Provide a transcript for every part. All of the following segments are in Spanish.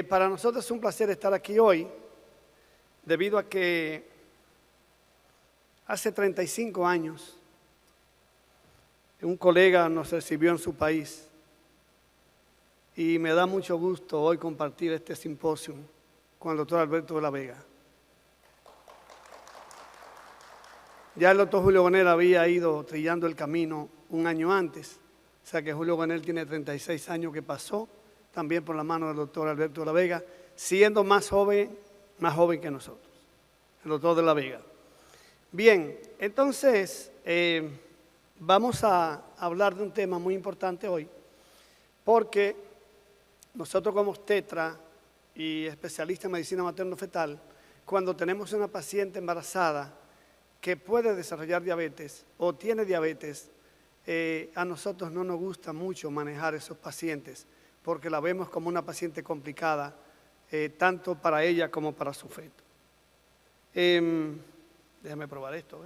Para nosotros es un placer estar aquí hoy, debido a que hace 35 años un colega nos recibió en su país y me da mucho gusto hoy compartir este simposio con el doctor Alberto de la Vega. Ya el doctor Julio Gonel había ido trillando el camino un año antes, o sea que Julio Gonel tiene 36 años que pasó también por la mano del doctor Alberto de la Vega, siendo más joven que nosotros, el doctor de la Vega. Bien, entonces vamos a hablar de un tema muy importante hoy, porque nosotros como obstetra y especialista en medicina materno-fetal, cuando tenemos una paciente embarazada que puede desarrollar diabetes o tiene diabetes, a nosotros no nos gusta mucho manejar esos pacientes porque la vemos como una paciente complicada, tanto para ella como para su feto. Déjame probar esto.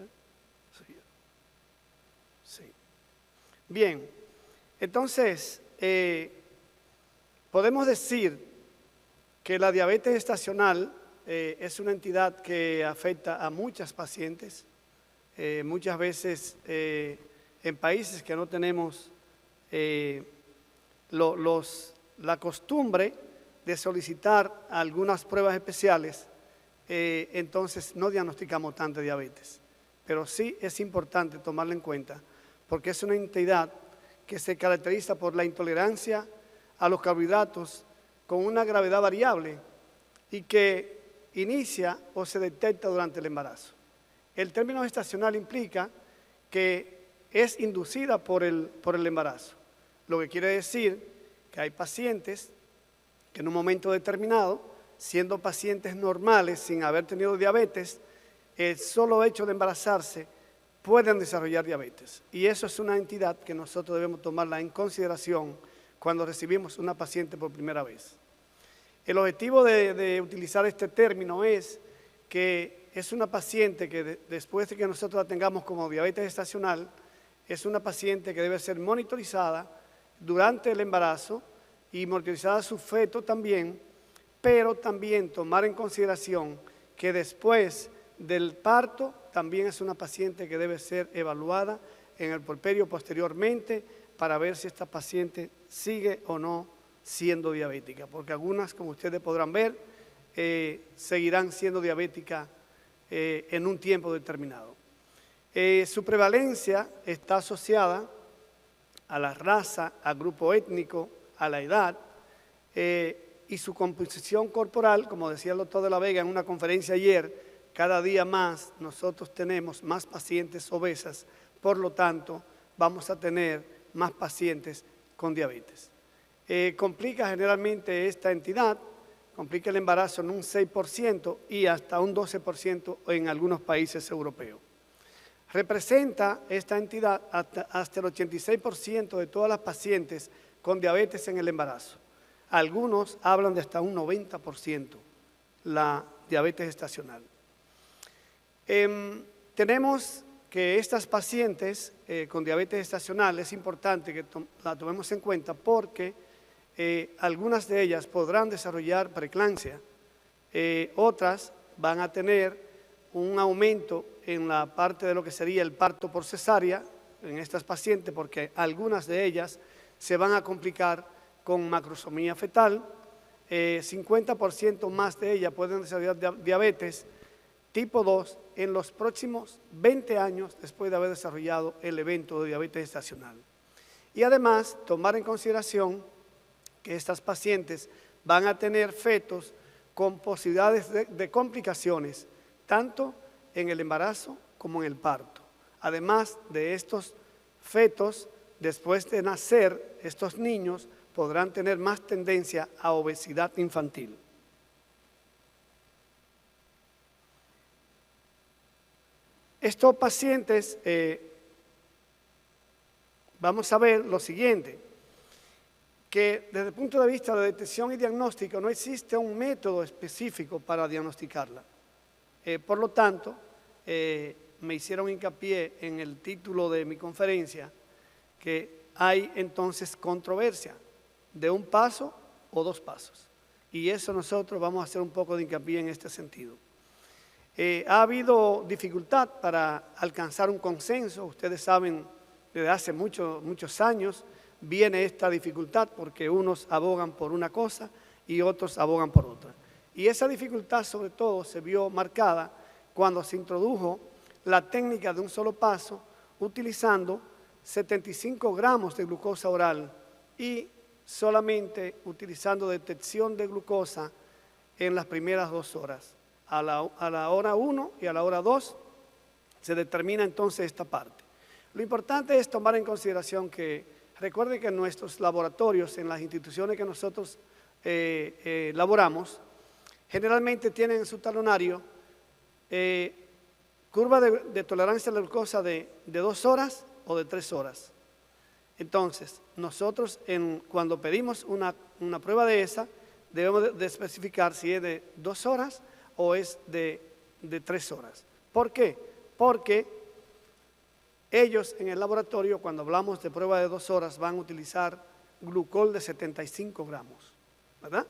Sí. Bien, entonces, podemos decir que la diabetes gestacional es una entidad que afecta a muchas pacientes, muchas veces en países que no tenemos la costumbre de solicitar algunas pruebas especiales, entonces no diagnosticamos tanta diabetes. Pero sí es importante tomarla en cuenta porque es una entidad que se caracteriza por la intolerancia a los carbohidratos con una gravedad variable y que inicia o se detecta durante el embarazo. El término gestacional implica que es inducida por el embarazo, lo que quiere decir que hay pacientes que en un momento determinado, siendo pacientes normales sin haber tenido diabetes, el solo hecho de embarazarse pueden desarrollar diabetes. Y eso es una entidad que nosotros debemos tomarla en consideración cuando recibimos una paciente por primera vez. El objetivo de utilizar este término es que es una paciente que después de que nosotros la tengamos como diabetes gestacional, es una paciente que debe ser monitorizada durante el embarazo y monitorizada su feto también, pero también tomar en consideración que después del parto también es una paciente que debe ser evaluada en el puerperio posteriormente para ver si esta paciente sigue o no siendo diabética, porque algunas, como ustedes podrán ver, seguirán siendo diabéticas en un tiempo determinado. Su prevalencia está asociada a la raza, al grupo étnico, a la edad y su composición corporal, como decía el doctor de la Vega en una conferencia ayer, cada día más nosotros tenemos más pacientes obesas, por lo tanto vamos a tener más pacientes con diabetes. Complica generalmente esta entidad, complica el embarazo en un 6% y hasta un 12% en algunos países europeos. Representa esta entidad hasta el 86% de todas las pacientes con diabetes en el embarazo. Algunos hablan de hasta un 90% la diabetes gestacional. Tenemos que estas pacientes con diabetes gestacional es importante que la tomemos en cuenta porque algunas de ellas podrán desarrollar preeclampsia, otras van a tener un aumento en la parte de lo que sería el parto por cesárea en estas pacientes porque algunas de ellas se van a complicar con macrosomía fetal, 50% más de ellas pueden desarrollar diabetes tipo 2 en los próximos 20 años después de haber desarrollado el evento de diabetes gestacional. Y además, tomar en consideración que estas pacientes van a tener fetos con posibilidades de complicaciones, tanto en el embarazo como en el parto. Además de estos fetos, después de nacer, estos niños podrán tener más tendencia a obesidad infantil. Estos pacientes, vamos a ver lo siguiente, que desde el punto de vista de detección y diagnóstico no existe un método específico para diagnosticarla. Por lo tanto, me hicieron hincapié en el título de mi conferencia que hay entonces controversia de un paso o dos pasos. y eso nosotros vamos a hacer un poco de hincapié en este sentido. Ha habido dificultad para alcanzar un consenso. Ustedes saben, desde hace muchos años viene esta dificultad porque unos abogan por una cosa y otros abogan por otra. Y esa dificultad sobre todo se vio marcada cuando se introdujo la técnica de un solo paso utilizando 75 gramos de glucosa oral y solamente utilizando detección de glucosa en las primeras 2 horas. A la hora 1 y a la hora 2 se determina entonces esta parte. Lo importante es tomar en consideración que, recuerden que en nuestros laboratorios, en las instituciones que nosotros laboramos, generalmente tienen en su talonario curva de tolerancia a la glucosa de 2 horas o de 3 horas. Entonces, nosotros cuando pedimos una prueba de esa, debemos de especificar si es de 2 horas o es de 3 horas. ¿Por qué? Porque ellos en el laboratorio, cuando hablamos de prueba de 2 horas, van a utilizar glucol de 75 gramos, ¿verdad?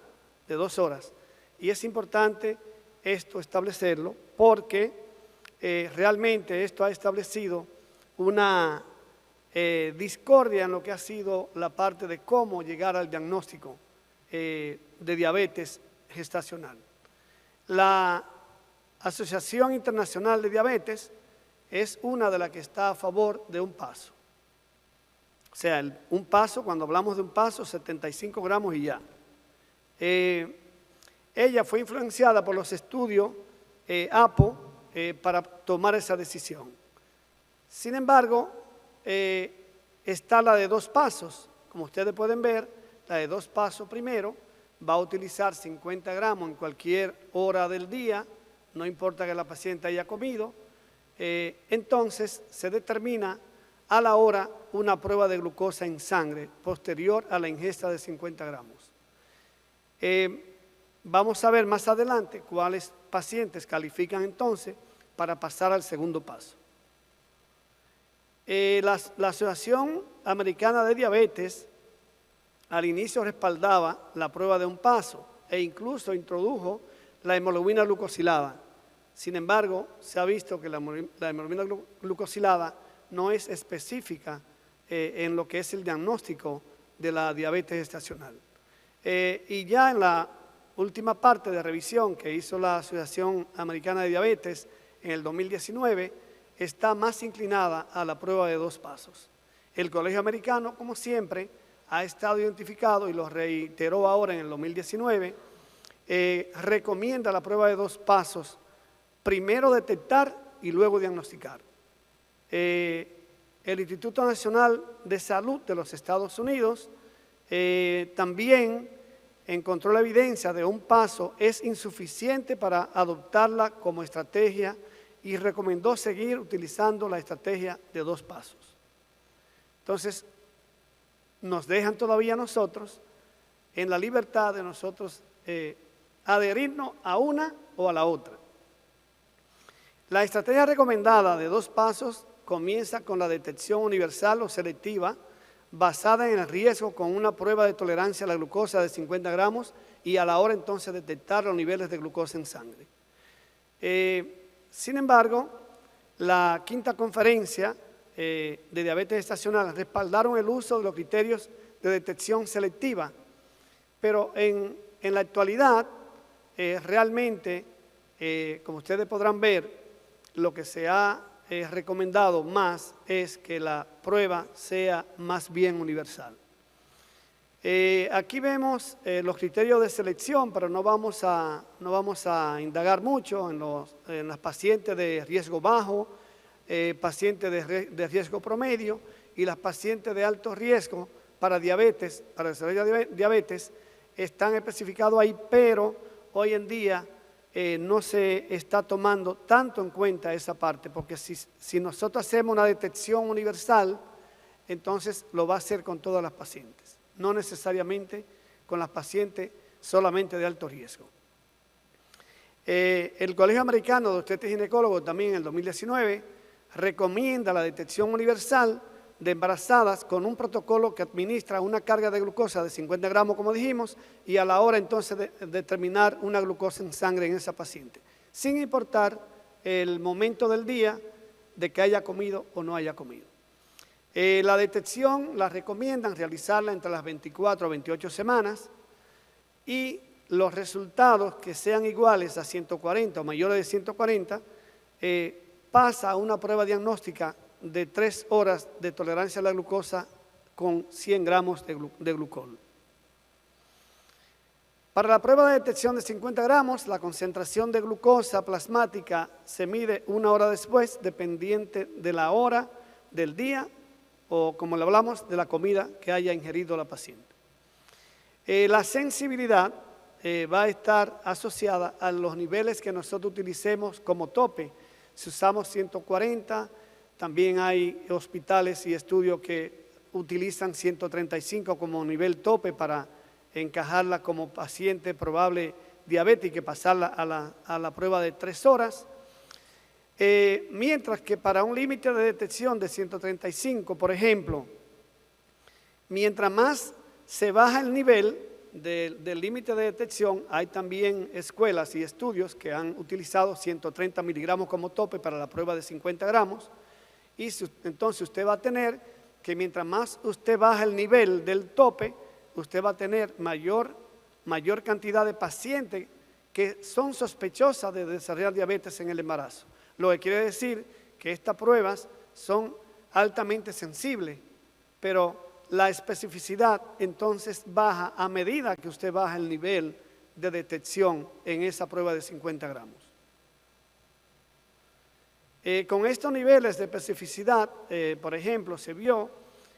De 2 horas. Y es importante esto establecerlo porque realmente esto ha establecido una discordia en lo que ha sido la parte de cómo llegar al diagnóstico de diabetes gestacional. La Asociación Internacional de Diabetes es una de las que está a favor de un paso. O sea, un paso, cuando hablamos de un paso, 75 gramos y ya. Ella fue influenciada por los estudios APO para tomar esa decisión. Sin embargo, está la de 2 pasos. Como ustedes pueden ver, la de 2 pasos primero va a utilizar 50 gramos en cualquier hora del día, no importa que la paciente haya comido. Entonces se determina a la hora una prueba de glucosa en sangre posterior a la ingesta de 50 gramos. Vamos a ver más adelante cuáles pacientes califican entonces para pasar al segundo paso. La Asociación Americana de Diabetes al inicio respaldaba la prueba de un paso e incluso introdujo la hemoglobina glucosilada. Sin embargo, se ha visto que la hemoglobina glucosilada no es específica en lo que es el diagnóstico de la diabetes gestacional. Y ya en la última parte de revisión que hizo la Asociación Americana de Diabetes en el 2019, está más inclinada a la prueba de 2 pasos. El Colegio Americano, como siempre, ha estado identificado y lo reiteró ahora en el 2019, recomienda la prueba de 2 pasos, primero detectar y luego diagnosticar. El Instituto Nacional de Salud de los Estados Unidos también encontró la evidencia de un paso es insuficiente para adoptarla como estrategia y recomendó seguir utilizando la estrategia de 2 pasos. Entonces, nos dejan todavía nosotros en la libertad de nosotros adherirnos a una o a la otra. La estrategia recomendada de 2 pasos comienza con la detección universal o selectiva basada en el riesgo con una prueba de tolerancia a la glucosa de 50 gramos y a la hora entonces detectar los niveles de glucosa en sangre. Sin embargo, la 5ª conferencia de diabetes gestacional respaldaron el uso de los criterios de detección selectiva, pero en la actualidad realmente, como ustedes podrán ver, lo que se ha recomendado más es que la prueba sea más bien universal. Aquí vemos los criterios de selección, pero no vamos a indagar mucho en las pacientes de riesgo bajo, pacientes de riesgo promedio y las pacientes de alto riesgo para diabetes, para desarrollar diabetes, están especificados ahí, pero hoy en día no se está tomando tanto en cuenta esa parte, porque si nosotros hacemos una detección universal, entonces lo va a hacer con todas las pacientes, no necesariamente con las pacientes solamente de alto riesgo. El Colegio Americano de Obstetras y Ginecólogos también en el 2019 recomienda la detección universal de embarazadas con un protocolo que administra una carga de glucosa de 50 gramos, como dijimos, y a la hora entonces de determinar una glucosa en sangre en esa paciente, sin importar el momento del día de que haya comido o no haya comido. La detección la recomiendan realizarla entre las 24 a 28 semanas y los resultados que sean iguales a 140 o mayores de 140 pasa a una prueba diagnóstica de 3 horas de tolerancia a la glucosa con 100 gramos de glucol. Para la prueba de detección de 50 gramos, la concentración de glucosa plasmática se mide 1 hora después, dependiente de la hora del día o, como le hablamos, de la comida que haya ingerido la paciente. La sensibilidad va a estar asociada a los niveles que nosotros utilicemos como tope. Si usamos 140, también hay hospitales y estudios que utilizan 135 como nivel tope para encajarla como paciente probable diabética y pasarla a la prueba de 3 horas. Mientras que para un límite de detección de 135, por ejemplo, mientras más se baja el nivel del límite de detección, hay también escuelas y estudios que han utilizado 130 miligramos como tope para la prueba de 50 gramos, y entonces usted va a tener que mientras más usted baja el nivel del tope, usted va a tener mayor cantidad de pacientes que son sospechosas de desarrollar diabetes en el embarazo. Lo que quiere decir que estas pruebas son altamente sensibles, pero la especificidad entonces baja a medida que usted baja el nivel de detección en esa prueba de 50 gramos. Con estos niveles de especificidad, por ejemplo, se vio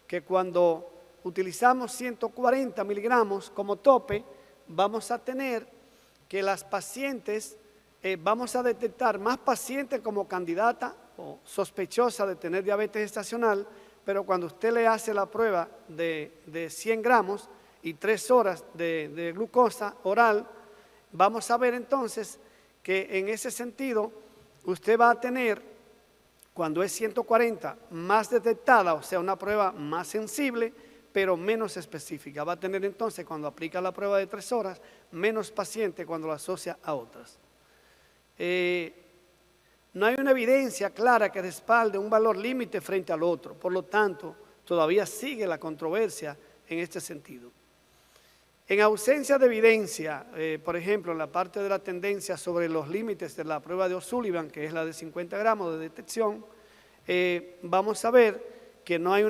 que cuando utilizamos 140 miligramos como tope, vamos a tener que las pacientes, vamos a detectar más pacientes como candidata o sospechosa de tener diabetes gestacional, pero cuando usted le hace la prueba de 100 gramos y 3 horas de glucosa oral, vamos a ver entonces que en ese sentido usted va a tener, cuando es 140, más detectada, o sea, una prueba más sensible, pero menos específica. Va a tener entonces, cuando aplica la prueba de 3 horas, menos pacientes cuando la asocia a otras. No hay una evidencia clara que respalde un valor límite frente al otro, por lo tanto, todavía sigue la controversia en este sentido. En ausencia de evidencia, por ejemplo, en la parte de la tendencia sobre los límites de la prueba de O'Sullivan, que es la de 50 gramos de detección, vamos a ver que no hay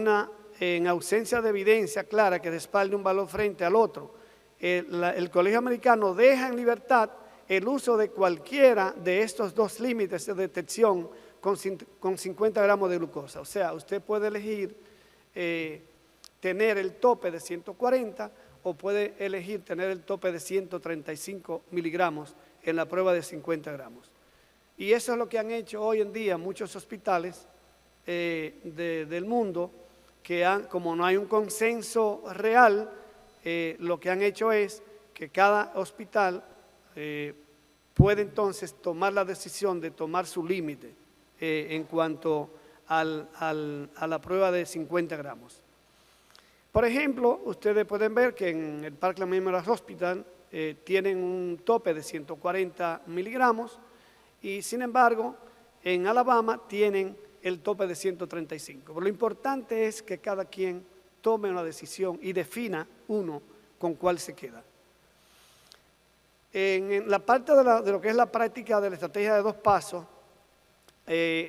en ausencia de evidencia clara que respalde un valor frente al otro. El Colegio Americano deja en libertad el uso de cualquiera de estos dos límites de detección con 50 gramos de glucosa. O sea, usted puede elegir tener el tope de 140 o puede elegir tener el tope de 135 miligramos en la prueba de 50 gramos. Y eso es lo que han hecho hoy en día muchos hospitales del mundo, que como no hay un consenso real, lo que han hecho es que cada hospital puede entonces tomar la decisión de tomar su límite en cuanto a la prueba de 50 gramos. Por ejemplo, ustedes pueden ver que en el Parkland Memorial Hospital tienen un tope de 140 miligramos y sin embargo en Alabama tienen el tope de 135. Pero lo importante es que cada quien tome una decisión y defina uno con cuál se queda. En la parte de lo que es la práctica de la estrategia de 2 pasos,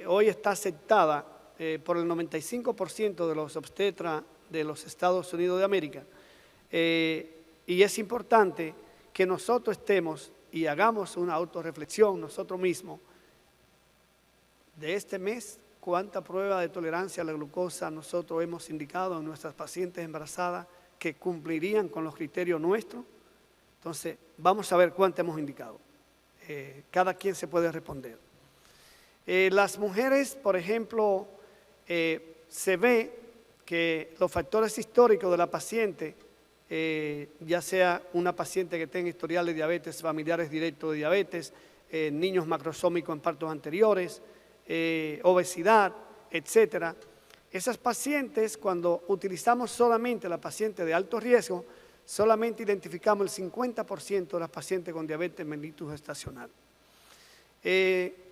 hoy está aceptada por el 95% de los obstetras de los Estados Unidos de América, y es importante que nosotros estemos y hagamos una autorreflexión nosotros mismos de este mes, cuánta prueba de tolerancia a la glucosa nosotros hemos indicado en nuestras pacientes embarazadas que cumplirían con los criterios nuestros. Entonces, vamos a ver cuánto hemos indicado. Cada quien se puede responder. Las mujeres, por ejemplo, se ve que los factores históricos de la paciente, ya sea una paciente que tenga historial de diabetes, familiares directos de diabetes, niños macrosómicos en partos anteriores, obesidad, etcétera, Esas pacientes, cuando utilizamos solamente la paciente de alto riesgo, solamente identificamos el 50% de las pacientes con diabetes mellitus gestacional.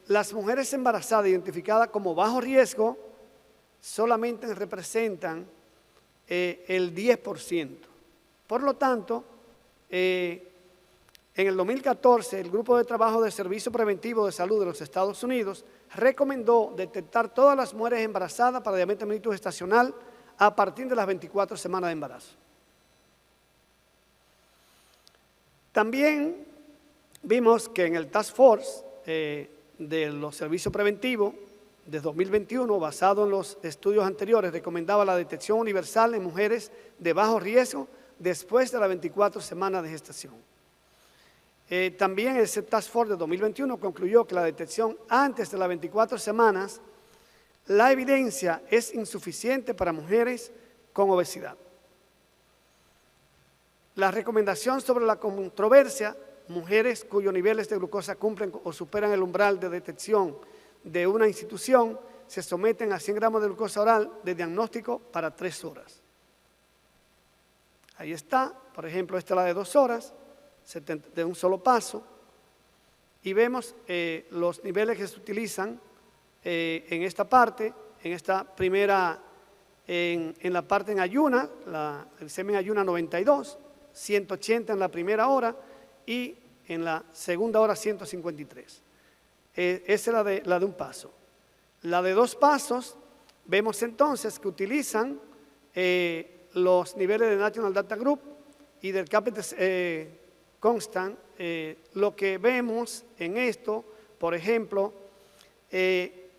Las mujeres embarazadas identificadas como bajo riesgo solamente representan el 10%. Por lo tanto, en el 2014, el Grupo de Trabajo de Servicio Preventivo de Salud de los Estados Unidos recomendó detectar todas las mujeres embarazadas para diabetes mellitus gestacional a partir de las 24 semanas de embarazo. También vimos que en el Task Force de los servicios preventivos de 2021, basado en los estudios anteriores, recomendaba la detección universal en mujeres de bajo riesgo después de las 24 semanas de gestación. También ese Task Force de 2021 concluyó que la detección antes de las 24 semanas, la evidencia es insuficiente para mujeres con obesidad. La recomendación sobre la controversia, mujeres cuyos niveles de glucosa cumplen o superan el umbral de detección de una institución, se someten a 100 gramos de glucosa oral de diagnóstico para 3 horas. Ahí está, por ejemplo, esta es la de 2 horas, de un solo paso, y vemos los niveles que se utilizan en esta parte, en esta primera, en la parte en ayuna, el semen ayuna 92, 180 en la primera hora y en la segunda hora 153. Esa es la de un paso. La de 2 pasos, vemos entonces que utilizan los niveles de National Data Group y del Capita Constant. Lo que vemos en esto, por ejemplo,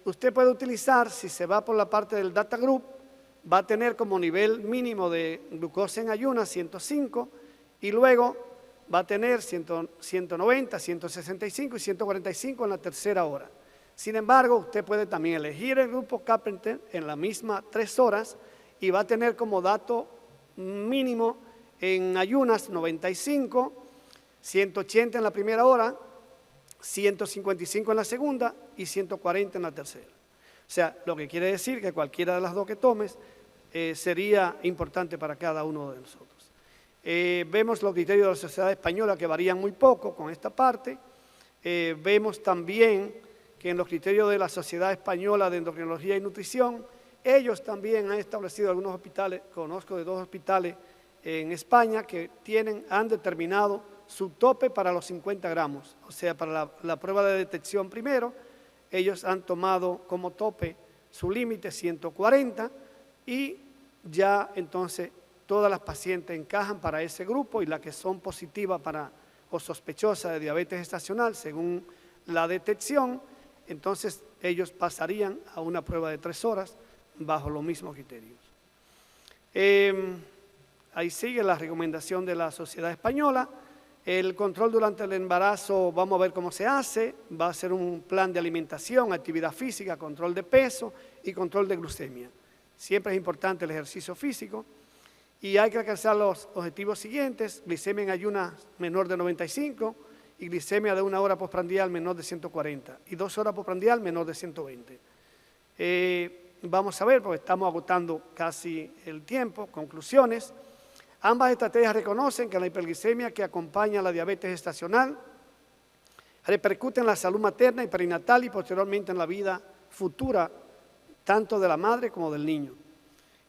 usted puede utilizar, si se va por la parte del Data Group, va a tener como nivel mínimo de glucosa en ayunas 105 y luego va a tener 190, 165 y 145 en la tercera hora. Sin embargo, usted puede también elegir el grupo Carpenter en la misma 3 horas y va a tener como dato mínimo en ayunas 95, 180 en la primera hora, 155 en la segunda y 140 en la tercera. O sea, lo que quiere decir que cualquiera de las dos que tomes sería importante para cada uno de nosotros. Vemos los criterios de la Sociedad Española que varían muy poco con esta parte. Vemos también que en los criterios de la Sociedad Española de Endocrinología y Nutrición, ellos también han establecido algunos hospitales, conozco de 2 hospitales en España que han determinado su tope para los 50 gramos, o sea, para la prueba de detección primero, ellos han tomado como tope su límite 140 y ya entonces todas las pacientes encajan para ese grupo y las que son positivas o sospechosas de diabetes gestacional según la detección, entonces ellos pasarían a una prueba de 3 horas bajo los mismos criterios. Ahí sigue la recomendación de la Sociedad Española. El control durante el embarazo, vamos a ver cómo se hace, va a ser un plan de alimentación, actividad física, control de peso y control de glucemia. Siempre es importante el ejercicio físico. Y hay que alcanzar los objetivos siguientes: glicemia en ayunas menor de 95 y glicemia de 1 hora postprandial menor de 140 y 2 horas postprandial menor de 120. Vamos a ver, porque estamos agotando casi el tiempo. Conclusiones. Ambas estrategias reconocen que la hiperglicemia que acompaña a la diabetes gestacional repercute en la salud materna y perinatal y posteriormente en la vida futura, tanto de la madre como del niño.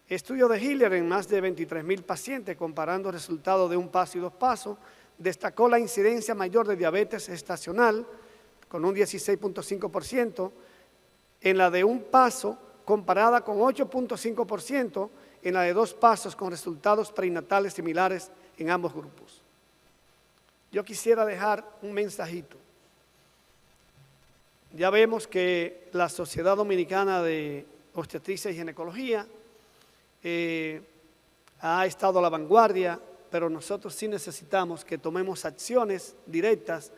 Estudio de Hiller en más de 23,000 pacientes, comparando resultados de 1 paso y 2 pasos, destacó la incidencia mayor de diabetes gestacional, con un 16.5%, en la de 1 paso, comparada con 8.5% en la de 2 pasos, con resultados perinatales similares en ambos grupos. Yo quisiera dejar un mensajito. Ya vemos que la Sociedad Dominicana de Obstetricia y Ginecología ha estado a la vanguardia, pero nosotros sí necesitamos que tomemos acciones directas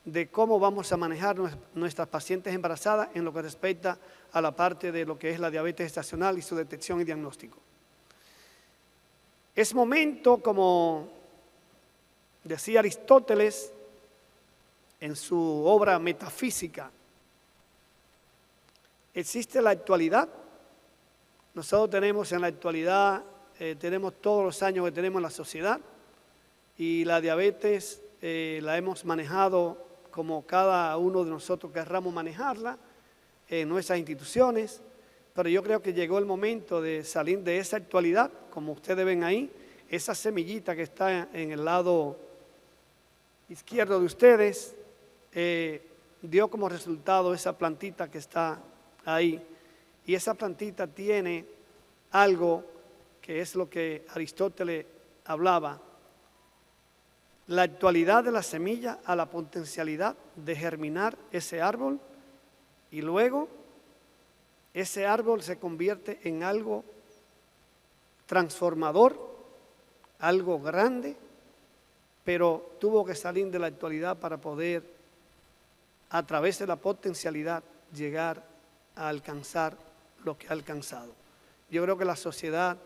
de cómo vamos a manejar nuestras pacientes embarazadas en lo que respecta a la parte de lo que es la diabetes gestacional y su detección y diagnóstico. Es momento, como decía Aristóteles en su obra Metafísica, existe la actualidad, Nosotros tenemos en la actualidad, tenemos todos los años que tenemos en la sociedad y la diabetes la hemos manejado como cada uno de nosotros querramos manejarla en nuestras instituciones, pero yo creo que llegó el momento de salir de esa actualidad, como ustedes ven ahí, esa semillita que está en el lado izquierdo de ustedes, dio como resultado esa plantita que está ahí. Y esa plantita tiene algo que es lo que Aristóteles hablaba, la actualidad de la semilla a la potencialidad de germinar ese árbol y luego ese árbol se convierte en algo transformador, algo grande, pero tuvo que salir de la actualidad para poder, a través de la potencialidad, llegar a alcanzar lo que ha alcanzado. Yo creo que la sociedad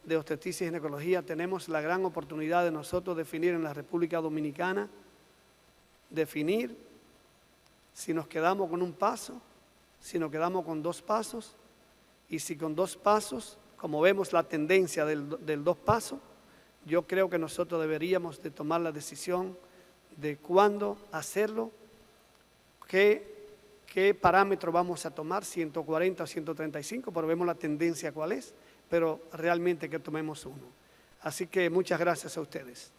de obstetricia y ginecología tenemos la gran oportunidad de nosotros definir en la República Dominicana, definir si nos quedamos con un paso, si nos quedamos con 2 pasos, y si con 2 pasos, como vemos la tendencia del 2 pasos, yo creo que nosotros deberíamos de tomar la decisión de cuándo hacerlo, qué parámetro vamos a tomar, 140 o 135, pero vemos la tendencia cuál es, pero realmente que tomemos uno. Así que muchas gracias a ustedes.